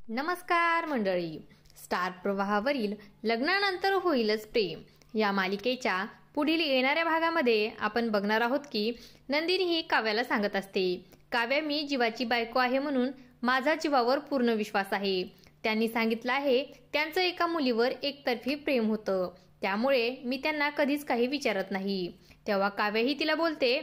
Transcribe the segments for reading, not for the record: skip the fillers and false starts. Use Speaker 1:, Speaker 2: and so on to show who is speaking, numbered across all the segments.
Speaker 1: नमस्कार मंडळी. स्टार प्रवाहावरील लग्नानंतर होईलच प्रेम या मालिकेच्या पुढील येणाऱ्या भागामध्ये आपण बघणार आहोत की नंदिनी ही काव्याला सांगत असते, काव्या मी जीवाची बायको आहे म्हणून माझा जीवावर पूर्ण विश्वास आहे. त्यांनी सांगितलं आहे त्यांचं एका मुलीवर एकतर्फी प्रेम होतं, त्यामुळे मी त्यांना कधीच काही विचारत नाही. तेव्हा काव्या ही तिला बोलते,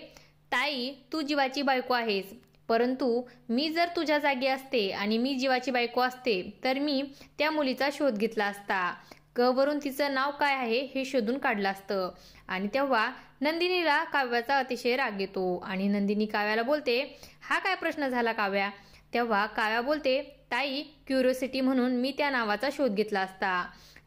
Speaker 1: ताई तू जीवाची बायको आहेस, परंतु मी जर तुझ्या जागी असते आणि मी जीवाची बायको असते तर मी त्या मुलीचा शोध घेतला असता. क वरून तिचं नाव काय आहे हे शोधून काढलं असतं. आणि तेव्हा नंदिनीला काव्याचा अतिशय राग येतो आणि नंदिनी काव्याला बोलते, हा काय प्रश्न झाला काव्या? तेव्हा काव्या बोलते, ताई क्युरिओसिटी म्हणून मी त्या नावाचा शोध घेतला असता.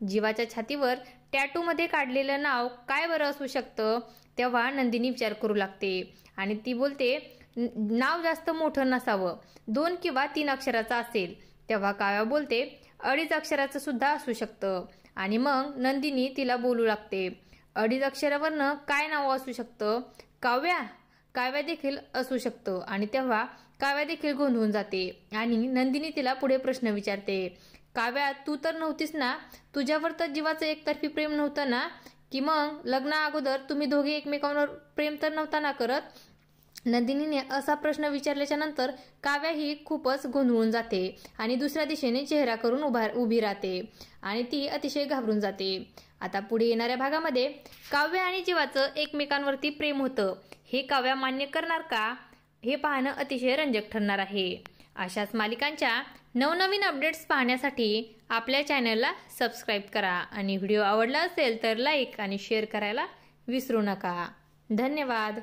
Speaker 1: जीवाच्या छातीवर टॅटू मध्ये काढलेलं नाव काय बरं असू शकतं? तेव्हा नंदिनी विचार करू लागते आणि ती बोलते, नाव जास्त मोठं नसावं, 2 किंवा 3 अक्षराचं असेल. तेव्हा काव्या बोलते, 2.5 अक्षराचं सुद्धा असू शकतं. आणि मग नंदिनी तिला बोलू लागते, 2.5 अक्षरावरनं काय नाव असू शकतं? काव्या देखील असू शकतं. आणि तेव्हा काव्या देखील गोंधळून जाते आणि नंदिनी तिला पुढे प्रश्न विचारते, काव्या तू तर नव्हतीस ना? तुझ्यावर तर जीवाचं एकतर्फी प्रेम नव्हतं ना? की मग लग्ना अगोदर तुम्ही दोघे एकमेकांवर प्रेम तर नव्हता ना करत? नंदिनीने असा प्रश्न विचारल्याच्या नंतर काव्या ही खूपच गोंधळून जाते आणि दुसऱ्या दिशेने चेहरा करून उभी राहते आणि ती अतिशय घाबरून जाते. आता पुढे येणाऱ्या भागामध्ये काव्या आणि जीवाचं एकमेकांवरती प्रेम होतं हे काव्या मान्य करणार का, हे पाहणं अतिशय रंजक ठरणार आहे. अशाच मालिकांच्या नवनवीन अपडेट्स पाहण्यासाठी आपल्या चॅनलला सबस्क्राईब करा आणि व्हिडिओ आवडला असेल तर लाईक आणि शेअर करायला विसरू नका. धन्यवाद.